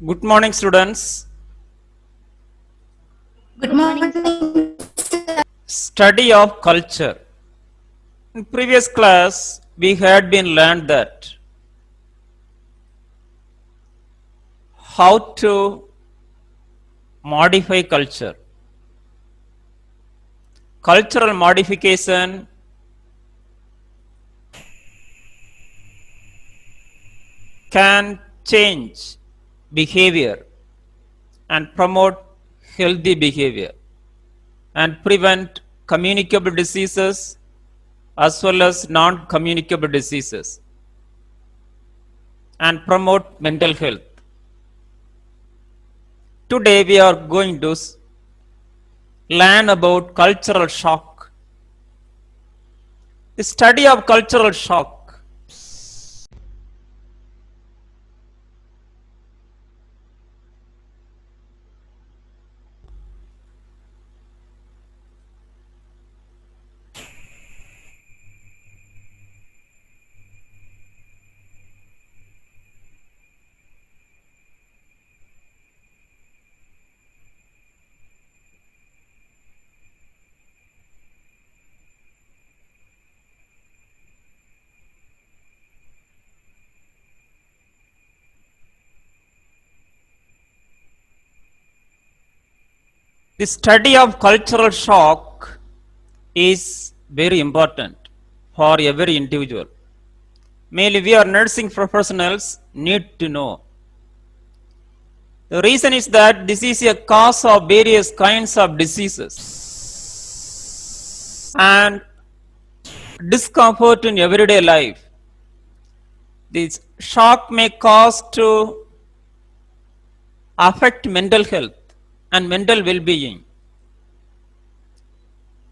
Good morning, students. Good morning. Study of culture. In previous class, we had been learned that how to modify culture. Cultural modification can change behavior and promote healthy behavior and prevent communicable diseases as well as non-communicable diseases and promote mental health. Today we are going to learn about cultural shock. The study of cultural shock. The study of cultural shock is very important for every individual. Mainly we are nursing professionals need to know. The reason is that this is a cause of various kinds of diseases and discomfort in everyday life. This shock may cause to affect mental health and mental well-being,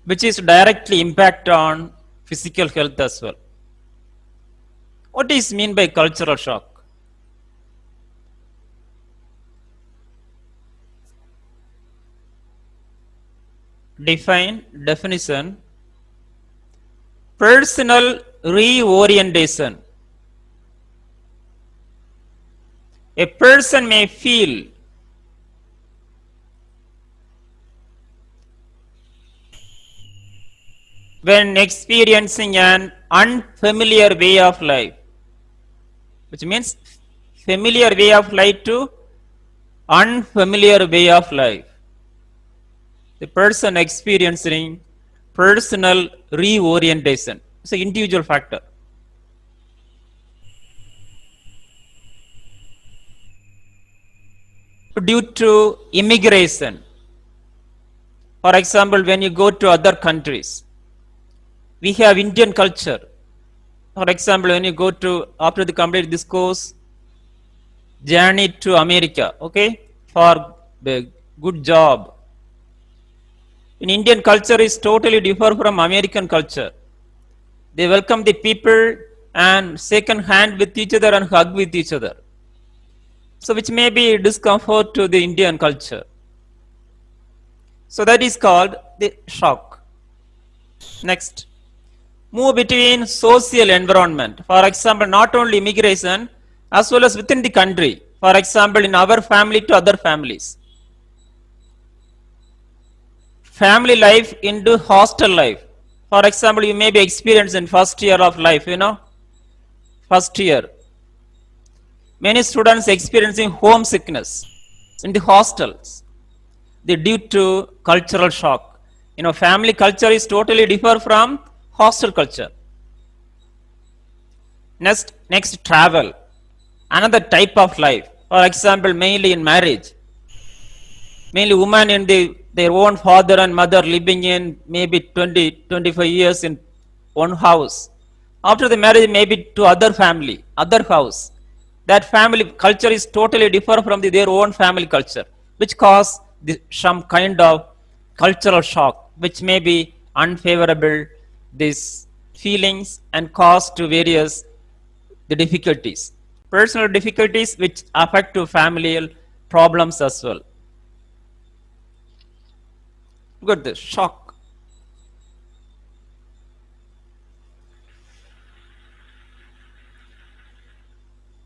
which is directly impact on physical health as well. What is mean by cultural shock? Definition: personal reorientation. A person may feel when experiencing an unfamiliar way of life, which means familiar way of life to unfamiliar way of life. The person experiencing personal reorientation. It's an individual factor. Due to immigration, for example, when you go to other countries, we have Indian culture. For example, when you go to after the complete this course, journey to America, okay, for the good job. In Indian culture is totally different from American culture. They welcome the people and shake hand with each other and hug with each other. So which may be discomfort to the Indian culture. So that is called the shock. Next, move between social environment. For example, not only immigration as well as within the country. For example, in our family to other families. Family life into hostel life. For example, you may be experienced in first year of life, first year. Many students experiencing homesickness in the hostels. They due to cultural shock. Family culture is totally different from hostel culture. Next travel. Another type of life. For example, mainly in marriage. Mainly women and their own father and mother living in maybe 20, 25 years in one house. After the marriage, maybe to other house. That family culture is totally different from their own family culture, which cause some kind of cultural shock, which may be unfavorable these feelings and cause to various the difficulties, personal difficulties which affect to familial problems as well. Look at this shock.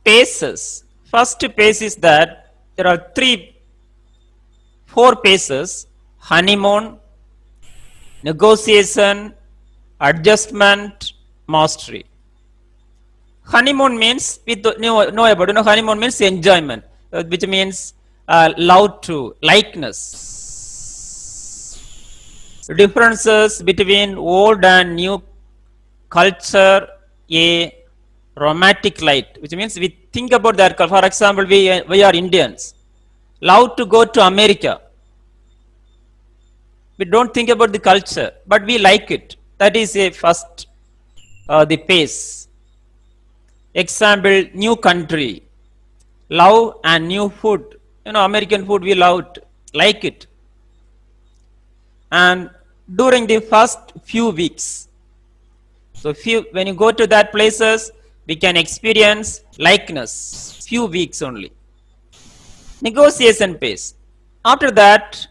Paces. First pace is that there are four phases: honeymoon, negotiation, adjustment, mastery. Honeymoon means, we know about, honeymoon means enjoyment, which means love to, likeness. Differences between old and new culture, a romantic light, which means we think about that. For example, we are Indians, love to go to America. We don't think about the culture, but we like it. That is a first, the pace. Example, new country, love and new food. American food we love it, like it. And during the first few weeks, so when you go to that places, we can experience likeness, few weeks only. Negotiation phase. After that,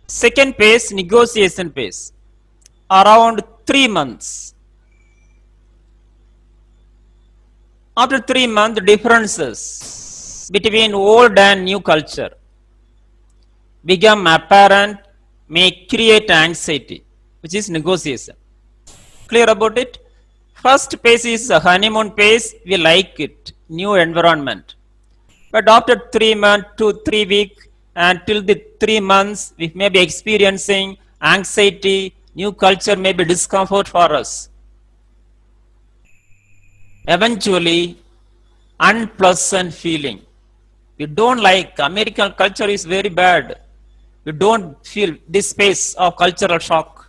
second phase, negotiation phase, around 3 months. After 3 months, differences between old and new culture become apparent, may create anxiety, which is negotiation. Clear about it? First phase is a honeymoon phase, we like it, new environment. But after 3 months to 3 weeks, until the 3 months, we may be experiencing anxiety, new culture may be discomfort for us. Eventually, unpleasant feeling. We don't like, American culture is very bad. We don't feel this space of cultural shock.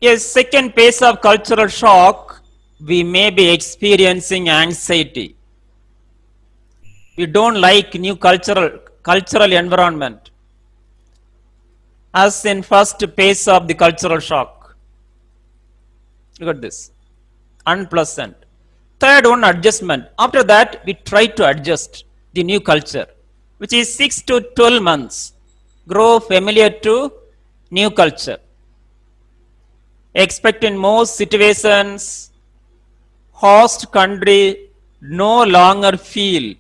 A second phase of cultural shock, we may be experiencing anxiety. We don't like new cultural environment. As in first phase of the cultural shock. Look at this. Unpleasant. Third one, adjustment. After that, we try to adjust the new culture, which is 6 to 12 months. Grow familiar to new culture. Expect in most situations, host country no longer feel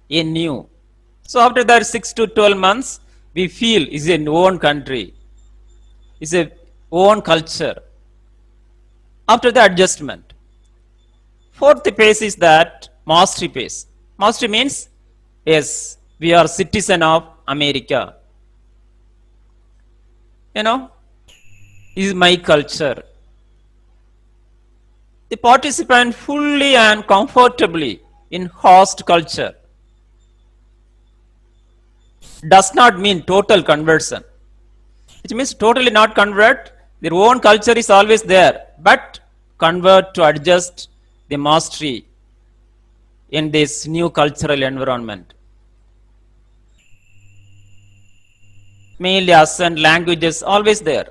a new. So after that 6 to 12 months, we feel is an own country, is a own culture. After the adjustment. Fourth phase is that mastery phase. Mastery means, yes, we are citizen of America. Is my culture. The participant fully and comfortably in host culture does not mean total conversion. It means totally not convert. Their own culture is always there, but convert to adjust the mastery in this new cultural environment. Mainly accent, languages, always there.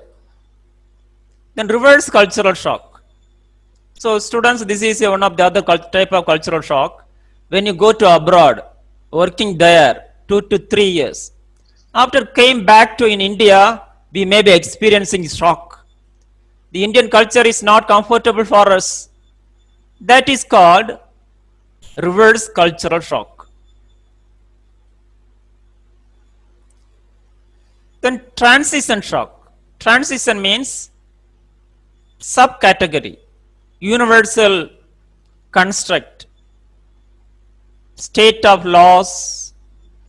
Then reverse cultural shock. So students, this is one of the other type of cultural shock. When you go to abroad, working there 2 to 3 years, after came back to in India, we may be experiencing shock. The Indian culture is not comfortable for us. That is called reverse cultural shock. Then transition shock. Transition means subcategory, universal construct, state of loss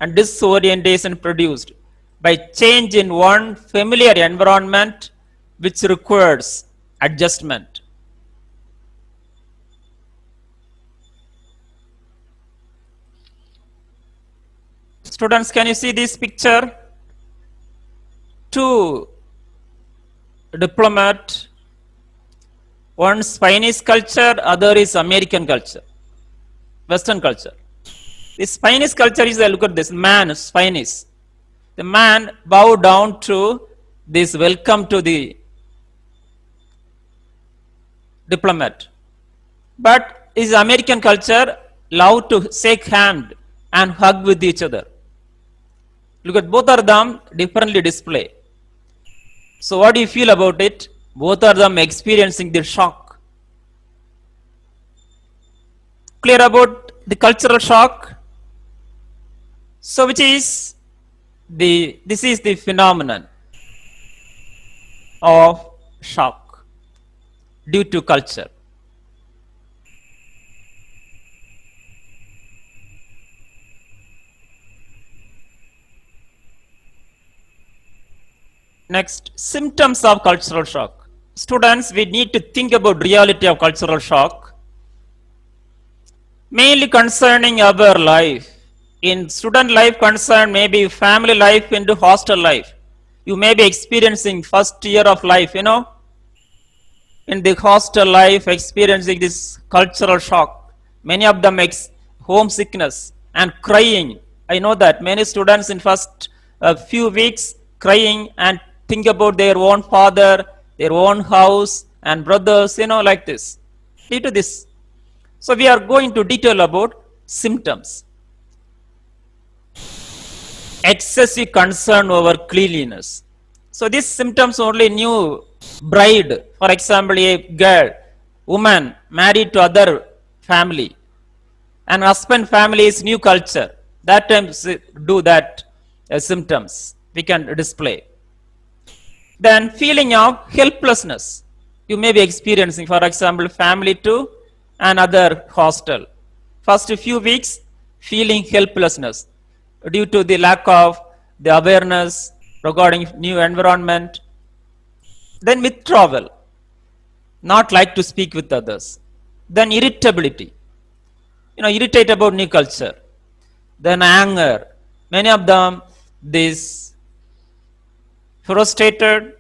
and disorientation produced by change in one familiar environment which requires adjustment. Students, can you see this picture? Two diplomat, one Spanish culture, other is American culture, Western culture. The Spanish culture is, look at this, man, Spanish. The man bowed down to this welcome to the diplomat. But is American culture love to shake hand and hug with each other? Look at both of them differently display. So what do you feel about it? Both of them experiencing the shock. Clear about the cultural shock? So which is this is the phenomenon of shock due to culture. Next, symptoms of cultural shock. Students, we need to think about reality of cultural shock, mainly concerning our life. In student life concern, maybe family life into hostel life. You may be experiencing first year of life, in the hostel life, experiencing this cultural shock. Many of them homesickness and crying. I know that many students in first few weeks crying and think about their own father, their own house and brothers, like this. Due to this. So we are going to detail about symptoms. Excessive concern over cleanliness. So these symptoms only new bride, for example, a girl, woman married to other family, and husband family is new culture. That times do that symptoms we can display. Then feeling of helplessness. You may be experiencing, for example, family to another hostel. First few weeks, feeling helplessness due to the lack of the awareness regarding new environment. Then withdrawal, not like to speak with others. Then irritability, irritate about new culture. Then anger, many of them this frustrated.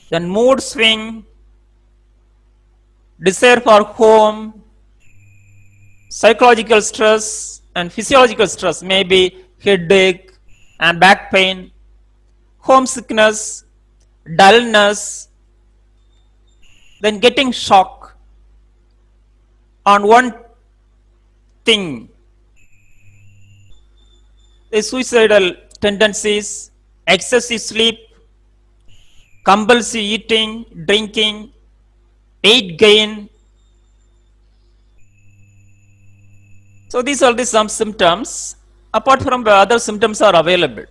Then mood swing, desire for home, psychological stress and physiological stress, maybe headache and back pain, homesickness, dullness, then getting shock on one thing, the suicidal tendencies, excessive sleep, compulsive eating, drinking, weight gain. So these are some symptoms. Apart from the other symptoms are available.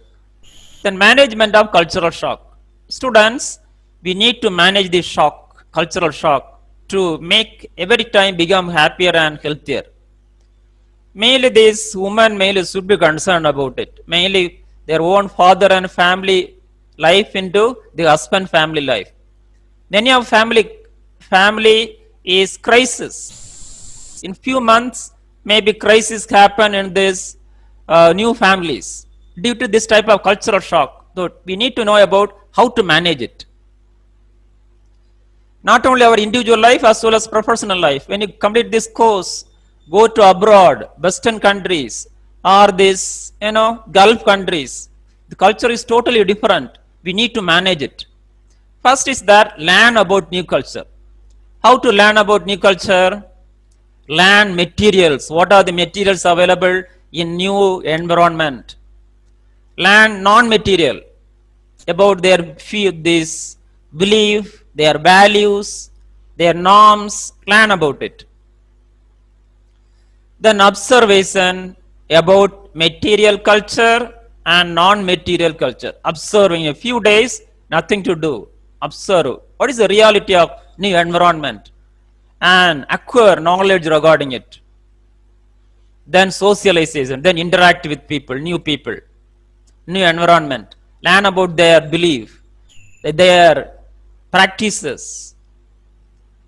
Then management of cultural shock. Students, we need to manage the shock, cultural shock, to make every time become happier and healthier. Mainly this woman mainly should be concerned about it. Mainly their own father and family life into the husband family life. Many of family is crisis. In few months, maybe crisis happen in this new families due to this type of cultural shock. So we need to know about how to manage it. Not only our individual life as well as professional life. When you complete this course, go to abroad, Western countries, or this, Gulf countries. The culture is totally different. We need to manage it. First is that learn about new culture. How to learn about new culture? Learn materials. What are the materials available in new environment? Learn non-material about their this belief, their values, their norms. Learn about it. Then observation about material culture and non-material culture. Observing a few days, nothing to do. Observe what is the reality of new environment and acquire knowledge regarding it. Then socialization, then interact with people, new environment, learn about their belief, their practices,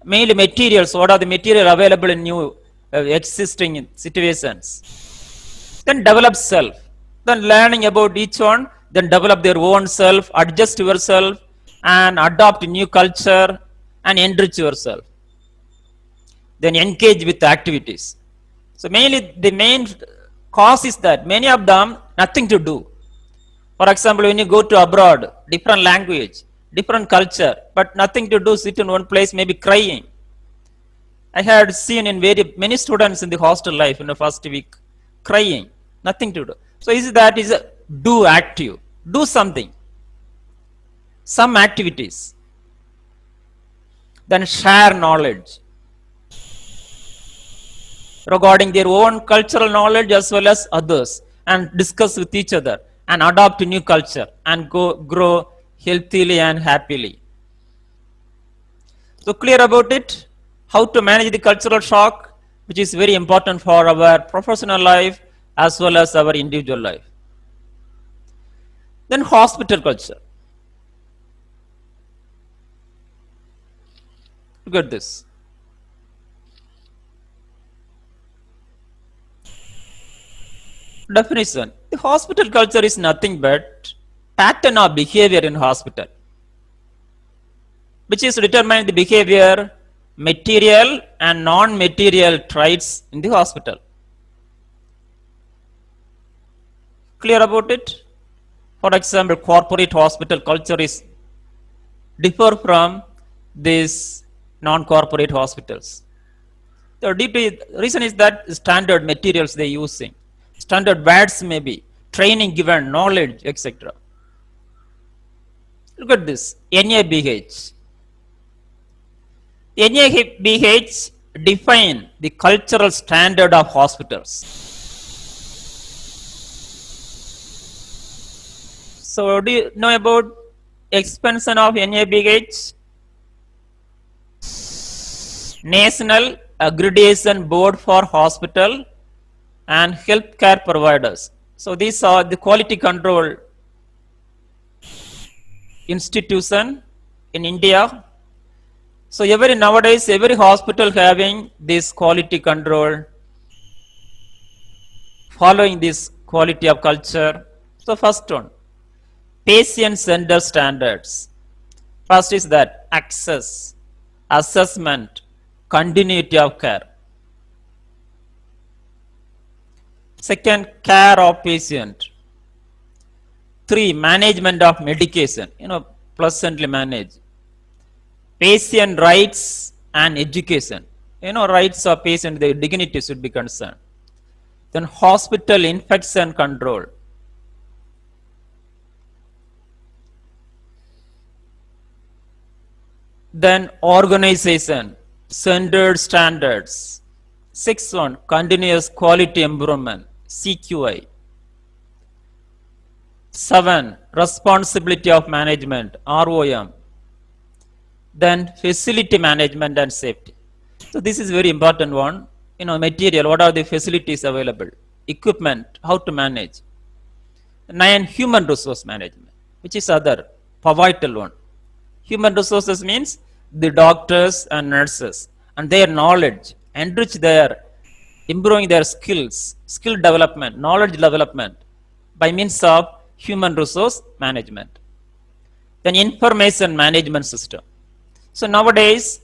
mainly materials, what are the material available in new existing situations. Then develop self, then learning about each one, then develop their own self, adjust yourself and adopt new culture and enrich yourself. Then engage with activities. So mainly the main cause is that many of them nothing to do. For example, when you go to abroad, different language, different culture, but nothing to do, sit in one place, maybe crying. I had seen in many students in the hostel life in the first week crying, nothing to do. So is that is a do active, do something, some activities, then share knowledge regarding their own cultural knowledge as well as others, and discuss with each other and adopt a new culture and grow healthily and happily. So clear about it, how to manage the cultural shock, which is very important for our professional life as well as our individual life. Then hospital culture. Look at this. Definition. The hospital culture is nothing but pattern of behavior in hospital, which is determine the behavior, material and non-material traits in the hospital. Clear about it? For example, corporate hospital culture is differ from these non-corporate hospitals. The reason is that standard materials they using, standard words may be, training given, knowledge, etc. Look at this, NABH. NABH define the cultural standard of hospitals. So do you know about expansion of NABH? National Accreditation Board for Hospital and Healthcare Providers. So these are the quality control institution in India. So nowadays every hospital having this quality control, following this quality of culture. So first one, patient-centered standards. First is that access, assessment, continuity of care. Second, care of patient. 3, management of medication, pleasantly manage. Patient rights and education. Rights of patient, their dignity should be concerned. Then hospital infection control. Then organization, centered standards. 6th one, continuous quality improvement, CQI. 7, responsibility of management, ROM. Then facility management and safety. So this is very important one. Material, what are the facilities available? Equipment, how to manage. 9, human resource management, which is other, pivotal one. Human resources means the doctors and nurses and their knowledge, enrich their, improving their skills, skill development, knowledge development by means of human resource management. Then information management system. So nowadays,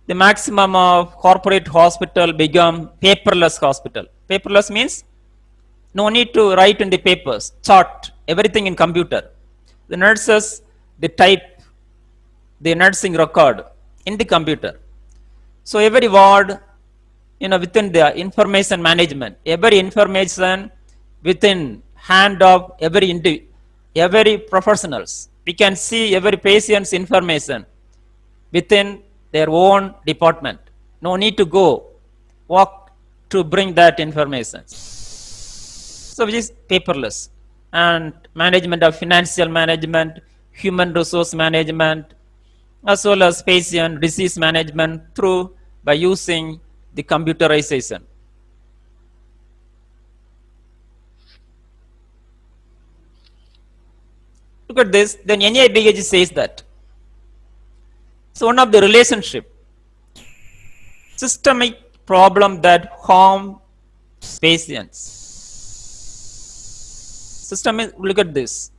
the maximum of corporate hospital become paperless hospital. Paperless means no need to write in the papers, chart, everything in computer. The nurses, they type the nursing record in the computer. So every ward, within the information management, every information within hand of every professionals. We can see every patient's information within their own department. No need to go walk to bring that information. So which is paperless. And management of financial management, human resource management, as well as patient disease management through by using the computerization. Look at this, then NABH says that. So one of the relationship, systemic problem that harm patients. Systemic, look at this.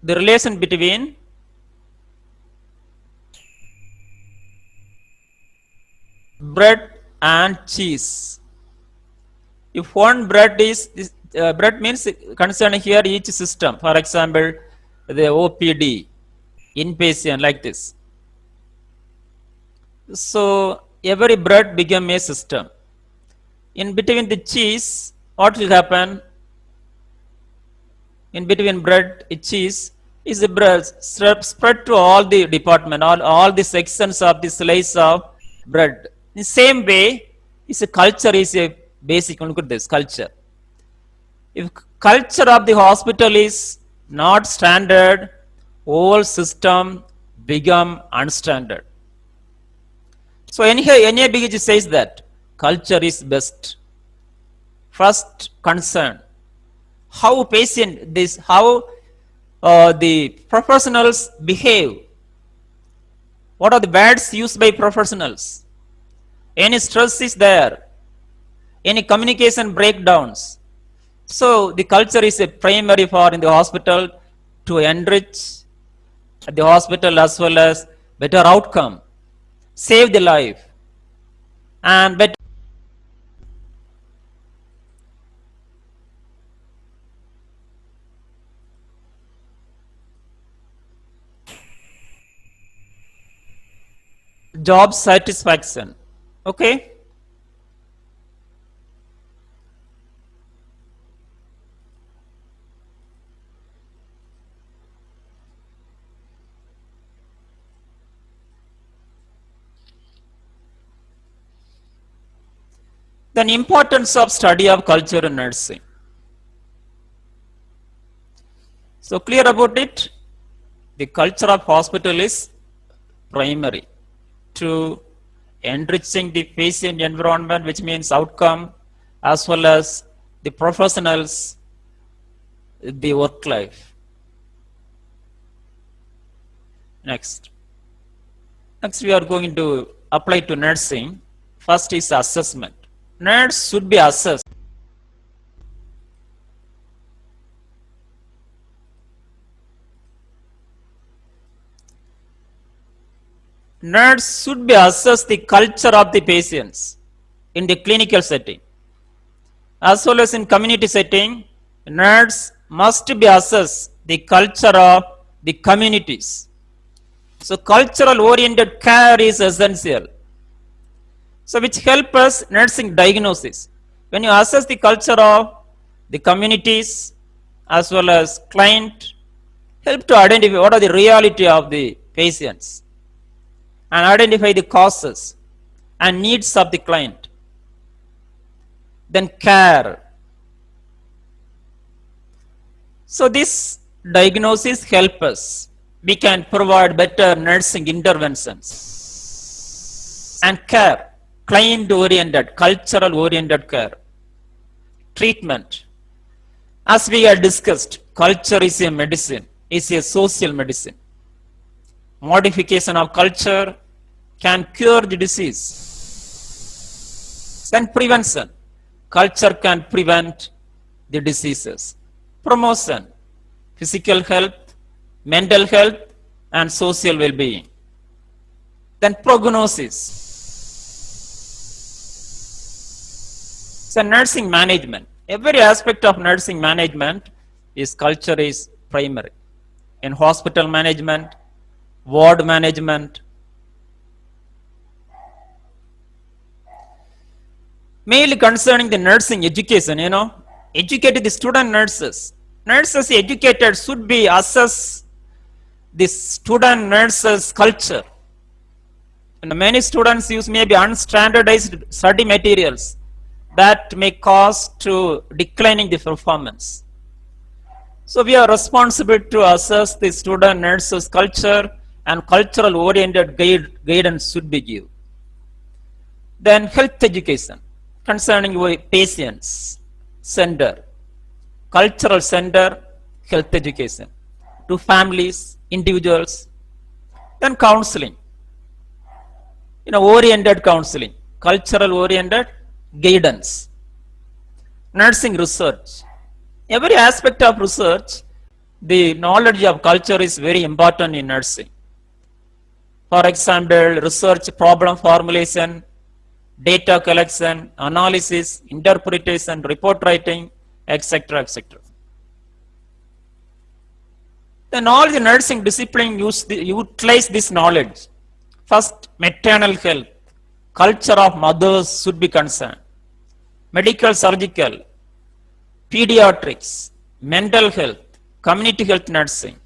The relation between bread and cheese. If one bread is, bread means concerned here each system. For example, the OPD, inpatient, like this. So every bread became a system. In between the cheese, what will happen? In between bread and cheese is the bread spread to all the department, all the sections of the slice of bread. In the same way, is a culture is a basic. Look at this culture. If culture of the hospital is not standard, whole system become unstandard. So NABG says that culture is best. First concern, how patient this, how the professionals behave. What are the words used by professionals? Any stress is there? Any communication breakdowns? So the culture is a primary for in the hospital to enrich the hospital as well as better outcome, save the life, and better job satisfaction. Okay. Then importance of study of culture in nursing. So clear about it. The culture of hospital is primary to enriching the patient environment, which means outcome, as well as the professionals, the work life. Next we are going to apply to nursing. First is assessment. Nurse should be assessed. Nurse should be assessed the culture of the patients in the clinical setting. As well as in community setting, nurse must be assessed the culture of the communities. So cultural oriented care is essential. So which help us nursing diagnosis. When you assess the culture of the communities as well as client, help to identify what are the reality of the patients and identify the causes and needs of the client. Then care. So this diagnosis help us. We can provide better nursing interventions and care. Client oriented, cultural oriented care. Treatment. As we had discussed, culture is a medicine, is a social medicine. Modification of culture can cure the disease. Then prevention. Culture can prevent the diseases. Promotion. Physical health, mental health, and social well-being. Then prognosis. So nursing management. Every aspect of nursing management is culture is primary. In hospital management, ward management. Mainly concerning the nursing education, educated the student nurses. Nurses educated should be assess the student nurses culture. And many students use maybe unstandardized study materials that may cause to declining the performance. So we are responsible to assess the student nurses culture and cultural oriented guidance should be given. Then health education concerning patients, center, cultural center, health education to families, individuals. Then counseling, oriented counseling, cultural oriented guidance. Nursing research. Every aspect of research, the knowledge of culture is very important in nursing. For example, research problem formulation, data collection, analysis, interpretation, report writing, etc., etc. Then all the nursing discipline utilize this knowledge. First, maternal health, culture of mothers should be concerned. Medical, surgical, pediatrics, mental health, community health nursing.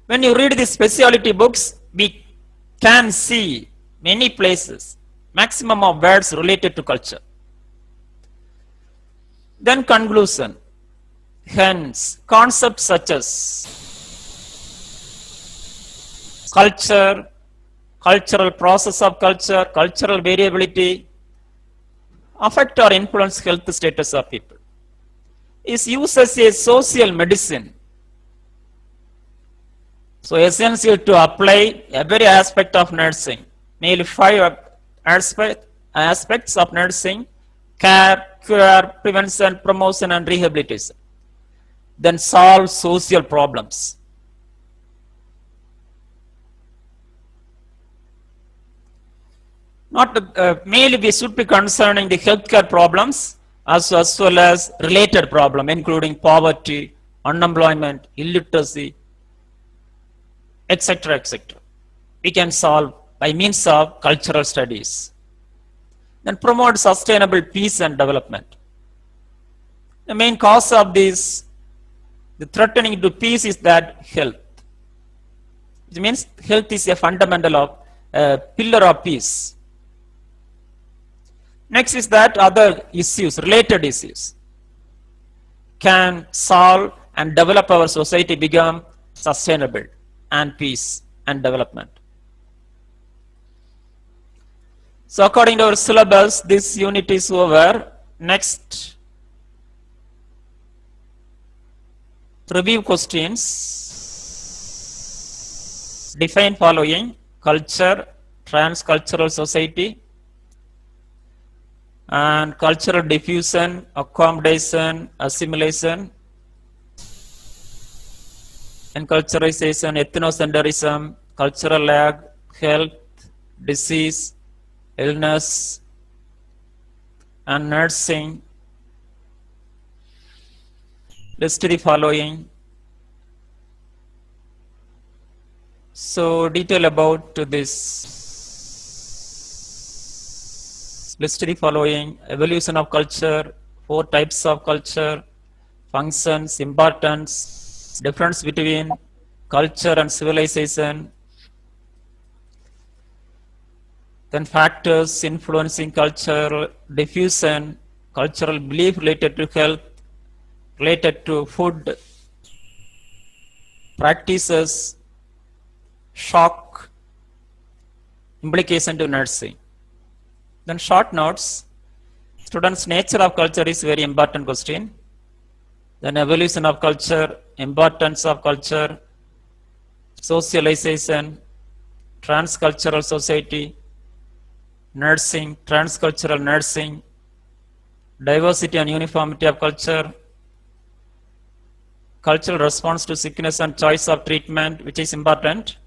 When you read the specialty books, we can see many places, maximum of words related to culture. Then conclusion. Hence, concepts such as culture, cultural process of culture, cultural variability, affect or influence health status of people, is used as a social medicine. So essential to apply every aspect of nursing, mainly 5 aspects of nursing: care, cure, prevention, promotion, and rehabilitation. Then solve social problems. Not mainly we should be concerning the healthcare problems as well as related problem, including poverty, unemployment, illiteracy, etc., etc. We can solve by means of cultural studies. Then promote sustainable peace and development. The main cause of this, the threatening to peace, is that health. It means health is a fundamental of pillar of peace. Next is that other issues, related issues, can solve and develop our society, become sustainable and peace and development. So according to our syllabus, this unit is over. Next, review questions. Define following: culture, transcultural society, and cultural diffusion, accommodation, assimilation, enculturization, ethnocentrism, cultural lag, health, disease, illness, and nursing. List the following. So detail about this. List the following: evolution of culture, 4 types of culture, functions, importance, difference between culture and civilization, then factors influencing culture, diffusion, cultural belief related to health, related to food, practices, shock, implication to nursing. Then short notes. Students, nature of culture is very important question. Then evolution of culture, importance of culture, socialization, transcultural society, nursing, transcultural nursing, diversity and uniformity of culture, cultural response to sickness and choice of treatment, which is important,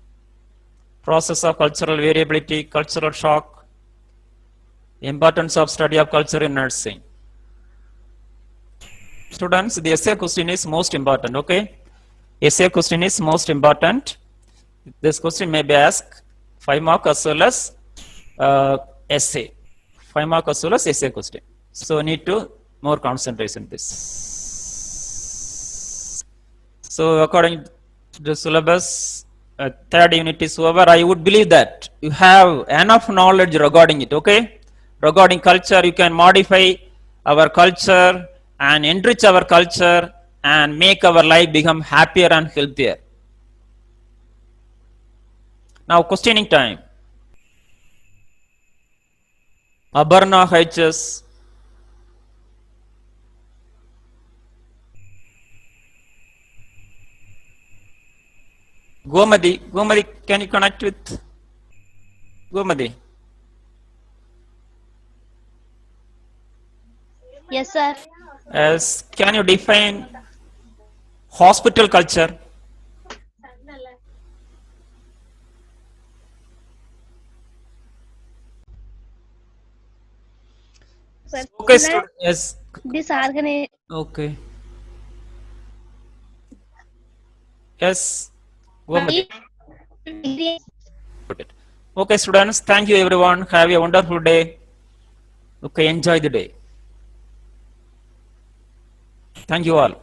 process of cultural variability, cultural shock, importance of study of culture in nursing. Students, the essay question is most important, okay? Essay question is most important. This question may be asked 5 mark as well as essay. 5 mark as well as essay question. So need to more concentration this. So according to the syllabus, 3rd unit is over. I would believe that you have enough knowledge regarding it, okay? Regarding culture, you can modify our culture and enrich our culture and make our life become happier and healthier. Now questioning time. Abarna HS. Gomadi, can you connect with Gomadi? Yes, sir. As can you define hospital culture? Okay, yes. This organ Okay. Yes. Gomati. Agree. Okay, students. Thank you, everyone. Have a wonderful day. Okay, enjoy the day. Thank you all.